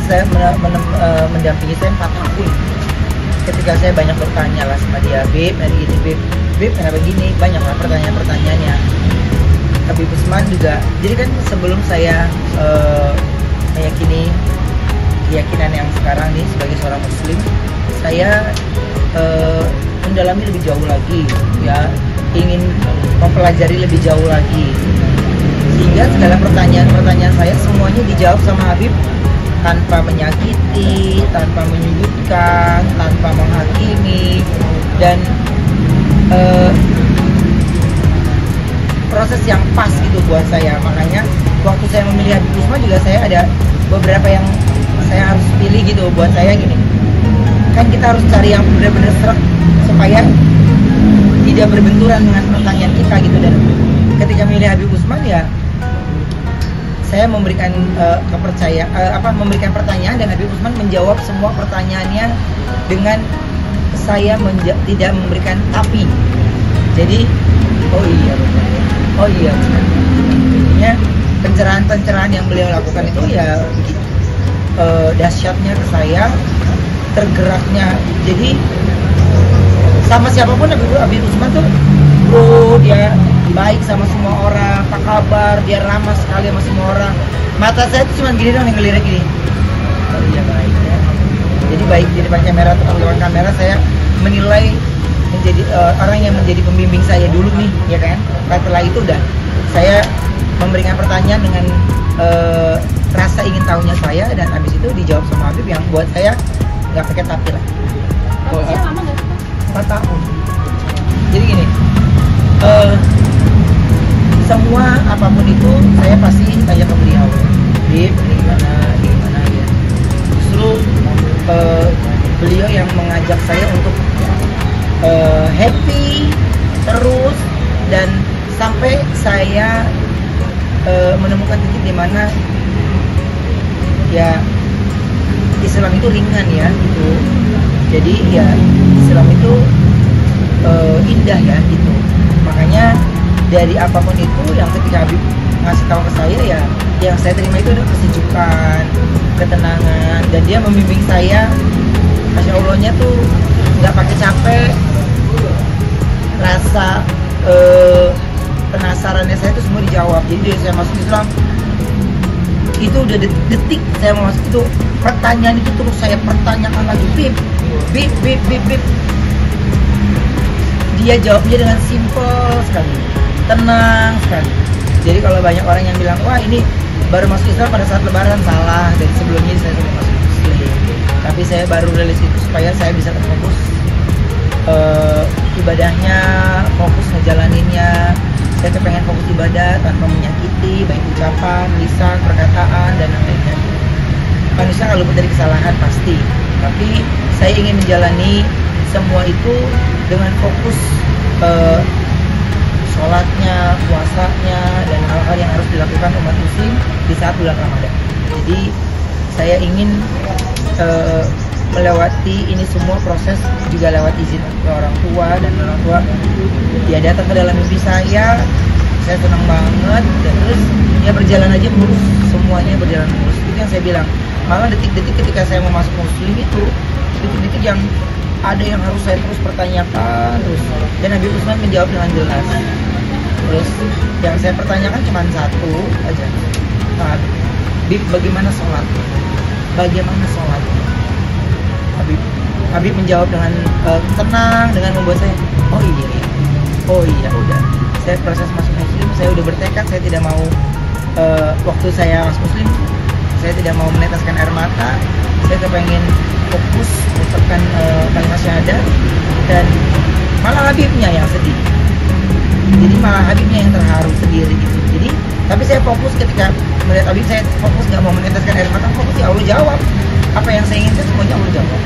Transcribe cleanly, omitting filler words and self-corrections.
saya mendampingi saya 4 tahun. Ketika saya banyak bertanya lah sama dia, Beb, gini, Beb, kenapa gini? Banyak lah pertanyaan-pertanyaannya. Habib Usman juga. Jadi kan sebelum saya meyakini keyakinan yang sekarang nih sebagai seorang Muslim, saya mendalami lebih jauh lagi, ya, ingin mempelajari lebih jauh lagi, sehingga segala pertanyaan saya semuanya dijawab sama Habib tanpa menyakiti, tanpa menyudutkan, tanpa menghakimi, dan proses yang pas gitu buat saya. Makanya waktu saya memilih Habib Usman juga saya ada beberapa yang saya harus pilih gitu. Buat saya gini, kan kita harus cari yang benar-benar serak supaya tidak berbenturan dengan pertanyaan kita gitu. Dan ketika memilih Habib Usman, ya saya memberikan memberikan pertanyaan, dan Habib Usman menjawab semua pertanyaannya dengan saya tidak memberikan tapi. Jadi oh iya ya, pencerahan yang beliau lakukan itu ya dahsyatnya ke saya, tergeraknya. Jadi sama siapapun Habib Usman tuh dia baik sama semua orang, apa kabar, dia ramah sekali sama semua orang. Mata saya tuh cuma gini dong yang ngelirik gini. Oh iya, baik ya. Jadi baik di depan kamera atau di luar kamera, saya menilai menjadi orang yang menjadi pembimbing saya dulu nih, ya kan. Setelah itu udah saya memberikan pertanyaan dengan rasa ingin tahunya saya, dan habis itu dijawab sama Habib yang buat saya nggak pakai tapi lah. Lama nggak? 4 tahun. Jadi gini, semua apapun itu saya pasti tanya ke beliau, Bib, gimana ya. Justru beliau yang mengajak saya untuk happy terus, dan sampai saya menemukan titik di mana ya Islam itu ringan ya gitu. Jadi ya Islam itu indah ya gitu. Makanya dari apapun itu yang ketika Habib ngasih tahu ke saya, ya yang saya terima itu adalah kesejukan, ketenangan, dan dia membimbing saya, Masya Allahnya tuh nggak pakai capek. Rasa penasarannya saya itu semua dijawab. Jadi dari saya masuk Islam itu udah detik saya mau masuk itu, pertanyaan itu terus saya pertanyakan lagi, Bib. Dia jawabnya dengan simple sekali, tenang sekali. Jadi kalau banyak orang yang bilang, wah ini baru masuk Islam pada saat Lebaran, salah. Dari sebelumnya saya sudah masuk Muslim, tapi saya baru rilis itu supaya saya bisa fokus ibadahnya, fokus ngejalaninnya. Saya kepengen fokus ibadah tanpa menyakiti, baik ucapan, lisan, perkataan, dan lain-lainnya. Manusia nggak luput dari kesalahan pasti, tapi saya ingin menjalani semua itu dengan fokus sholatnya, puasanya, dan hal-hal yang harus dilakukan umat muslim di saat bulan Ramadan. Jadi saya ingin melewati ini semua proses juga lewat izin ke orang tua, dan orang tua dia datang ke dalam mimpi saya senang banget, dan terus ya berjalan aja mulus, semuanya berjalan mulus. Itu yang saya bilang, malah detik-detik ketika saya mau masuk Muslim itu detik-detik yang ada yang harus saya terus pertanyakan terus, dan Habib Usman menjawab dengan jelas. Terus yang saya pertanyakan cuma satu aja, Habib, bagaimana sholat? Bagaimana sholat? Habib menjawab dengan tenang, dengan membuat saya, oh iya udah, saya proses masuk Muslim, saya udah bertekad, saya tidak mau waktu saya masuk Muslim, saya tidak mau meneteskan air mata, saya kepengen fokus mengucapkan kalimat syahadat, dan malah Habibnya yang sedih. Jadi malah Habibnya yang terharu sendiri gitu. Jadi tapi saya fokus ketika melihat Habib, saya fokus nggak mau meneteskan air mata, fokus ya Allah jawab apa yang saya inginkan, semuanya Allah jawab.